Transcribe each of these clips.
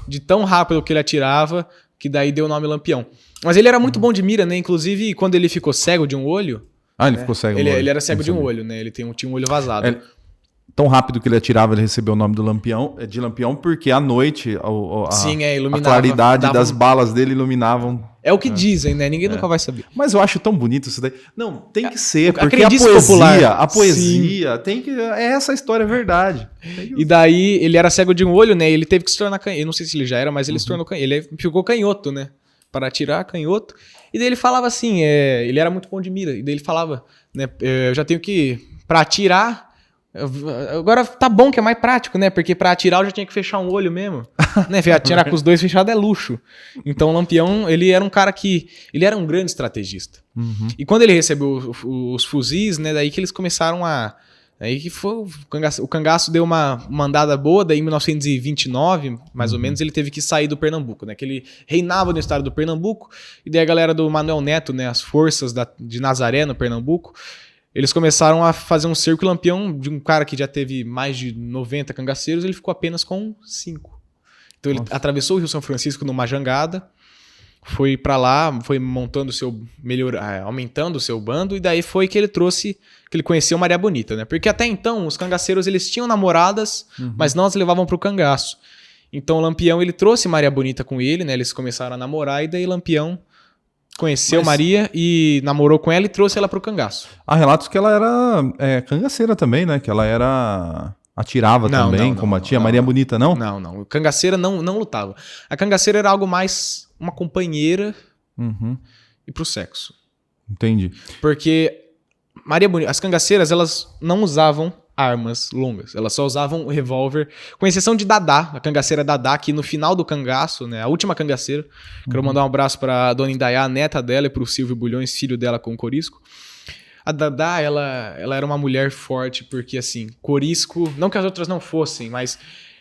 de tão rápido que ele atirava, que daí deu o nome Lampião. Mas ele era muito bom de mira, né? Inclusive, quando ele ficou cego de um olho... Ele ficou cego. Ele era cego de um olho, né? Ele tinha um olho vazado. Tão rápido que ele atirava, ele recebeu o nome de Lampião, porque à noite a claridade das balas dele iluminavam. É o que dizem, né? Ninguém nunca vai saber. Mas eu acho tão bonito isso daí. Não, tem que ser, porque a poesia tem que... Essa história é verdade. E daí, ele era cego de um olho, né? Ele teve que se tornar canhoto. Eu não sei se ele já era, mas ele se tornou canhoto. Ele ficou canhoto, né? Para atirar, canhoto. E daí ele falava assim, ele era muito bom de mira. E daí ele falava, né? Eu já tenho que... Para atirar... Agora tá bom que é mais prático, né? Porque pra atirar eu já tinha que fechar um olho mesmo. Né? Atirar com os dois fechados é luxo. Então o Lampião, ele era um cara que... Ele era um grande estrategista. E quando ele recebeu os fuzis, né? Daí que eles começaram a... Aí que foi... O cangaço deu uma andada boa, daí em 1929, mais ou menos, ele teve que sair do Pernambuco, né? Que ele reinava no estado do Pernambuco, e daí a galera do Manuel Neto, né? As forças de Nazaré no Pernambuco, eles começaram a fazer um cerco. E Lampião, de um cara que já teve mais de 90 cangaceiros, ele ficou apenas com 5. Então ele atravessou o Rio São Francisco numa jangada, foi pra lá, foi montando aumentando o seu bando, e daí foi que ele conheceu Maria Bonita, né? Porque até então os cangaceiros eles tinham namoradas, mas não as levavam pro cangaço. Então o Lampião ele trouxe Maria Bonita com ele, né? Eles começaram a namorar, e daí Lampião conheceu Maria e namorou com ela e trouxe ela pro cangaço. Há relatos que ela era cangaceira também, né? Que ela atirava também, combatia. Maria Bonita, não? Não. Cangaceira não lutava. A cangaceira era algo mais uma companheira e pro sexo. Entendi. Porque Maria Bonita, as cangaceiras, elas não usavam armas longas. Elas só usavam o revólver, com exceção de Dadá, a cangaceira Dadá, que no final do cangaço, né, a última cangaceira, quero mandar um abraço pra dona Indaiá, a neta dela, e pro Silvio Bulhões, filho dela com Corisco. A Dadá, ela era uma mulher forte, porque assim, Corisco, não que as outras não fossem, mas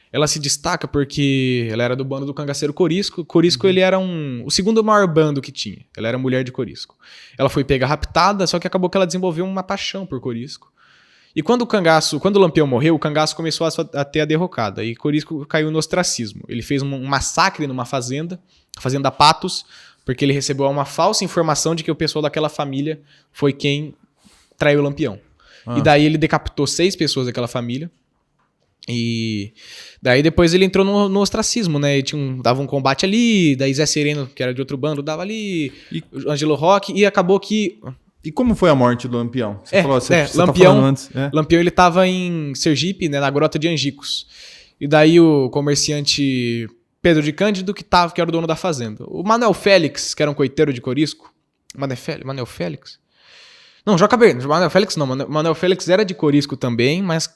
ela se destaca porque ela era do bando do cangaceiro Corisco. Corisco, ele era o segundo maior bando que tinha. Ela era mulher de Corisco. Ela foi pega raptada, só que acabou que ela desenvolveu uma paixão por Corisco. E quando o Lampião morreu, o cangaço começou a ter a derrocada. E Corisco caiu no ostracismo. Ele fez um massacre numa fazenda, a Fazenda Patos, porque ele recebeu uma falsa informação de que o pessoal daquela família foi quem traiu o Lampião. E daí ele decapitou 6 pessoas daquela família. E daí depois ele entrou no ostracismo, né? Dava um combate ali, daí Zé Sereno, que era de outro bando, dava ali, Ângelo Roque, e acabou que... E como foi a morte do Lampião? Você Lampião, tá falando antes. Lampião, ele tava em Sergipe, né, na Grota de Angicos. E daí o comerciante Pedro de Cândido, que era o dono da fazenda. O Manuel Félix, que era um coiteiro de Corisco. Manuel Félix? Não, Joca Bernardes. Manuel Félix não. Manuel Félix era de Corisco também, mas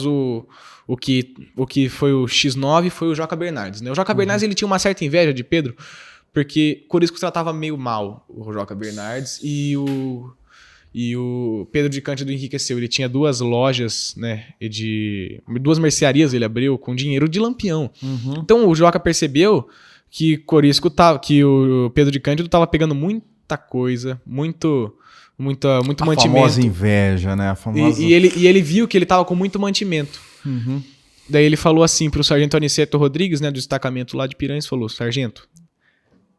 o que foi o X9 foi o Joca Bernardes, né? O Joca Bernardes, ele tinha uma certa inveja de Pedro, porque Corisco tratava meio mal o Joca Bernardes, e o Pedro de Cândido enriqueceu. Ele tinha 2 lojas, né, 2 mercearias ele abriu com dinheiro de Lampião. Então o Joca percebeu que que o Pedro de Cândido estava pegando muita coisa, muito mantimento. A famosa inveja, né? E ele viu que ele estava com muito mantimento. Daí ele falou assim pro sargento Aniceto Rodrigues, né, do destacamento lá de Piranhas, falou: sargento,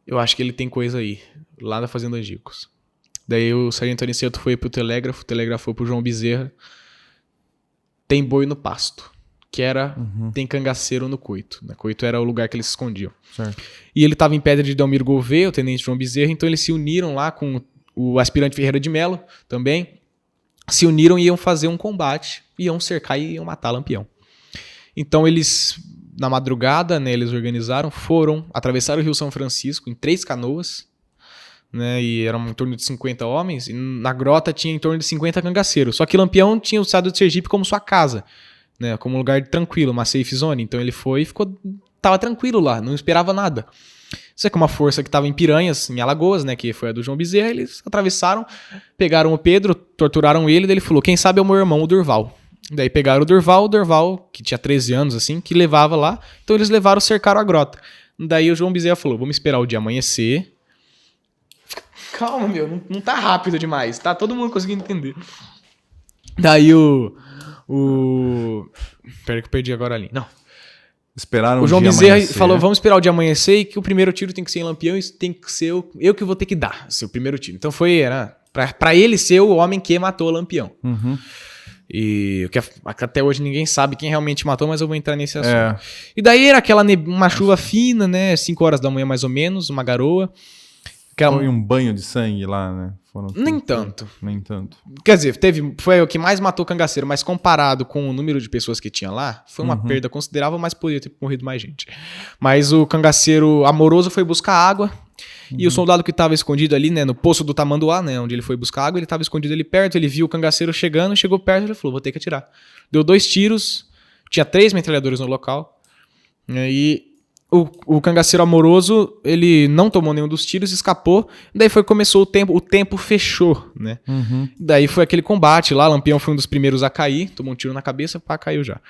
eu acho que ele tem coisa aí, lá na Fazenda Angicos. Daí o sargento Aniceto foi pro telégrafo, o telégrafo pro João Bezerra. Tem boi no pasto, que era, tem cangaceiro no coito. Né? Coito era o lugar que eles se escondiam. Certo. E ele estava em Pedra de Delmiro Gouveia, o tenente João Bezerra, então eles se uniram lá com o aspirante Ferreira de Melo também. Se uniram e iam fazer um combate, iam cercar e iam matar Lampião. Então eles, na madrugada, né, eles organizaram, atravessaram o Rio São Francisco em 3 canoas, né, e eram em torno de 50 homens, e na grota tinha em torno de 50 cangaceiros. Só que Lampião tinha o estado de Sergipe como sua casa, né, como um lugar tranquilo, uma safe zone. Então ele foi e tava tranquilo lá, não esperava nada. Isso é que uma força que estava em Piranhas, em Alagoas, né, que foi a do João Bezerra, eles atravessaram, pegaram o Pedro, torturaram ele, daí ele falou: quem sabe é o meu irmão, o Durval. Daí pegaram o Durval, que tinha 13 anos, assim, que levava lá. Então eles cercaram a grota. Daí o João Bezerra falou: vamos esperar o dia amanhecer. Calma, meu, não tá rápido demais, tá todo mundo conseguindo entender. Daí Pera que eu perdi agora ali. Não. Esperaram o João Bezerra falou, vamos esperar o dia amanhecer e que o primeiro tiro tem que ser em Lampião e tem que ser eu que vou ter que dar, seu primeiro tiro. Então era pra ele ser o homem que matou o Lampião. Uhum. E que até hoje ninguém sabe quem realmente matou, mas eu vou entrar nesse assunto. E daí era uma chuva fina, né? 5 horas da manhã mais ou menos, uma garoa. Foi um banho de sangue lá, né? Nem tanto. Nem tanto. Quer dizer, foi o que mais matou cangaceiro, mas comparado com o número de pessoas que tinha lá, foi uma perda considerável, mas poderia ter morrido mais gente. Mas o cangaceiro amoroso foi buscar água, e o soldado que estava escondido ali, né, no poço do Tamanduá, né, onde ele foi buscar água, ele estava escondido ali perto, ele viu o cangaceiro chegando, chegou perto, ele falou, vou ter que atirar. Deu 2 tiros, tinha 3 metralhadores no local, e o cangaceiro amoroso, ele não tomou nenhum dos tiros, escapou, daí começou o tempo fechou, né? Daí foi aquele combate lá, Lampião foi um dos primeiros a cair, tomou um tiro na cabeça, caiu já.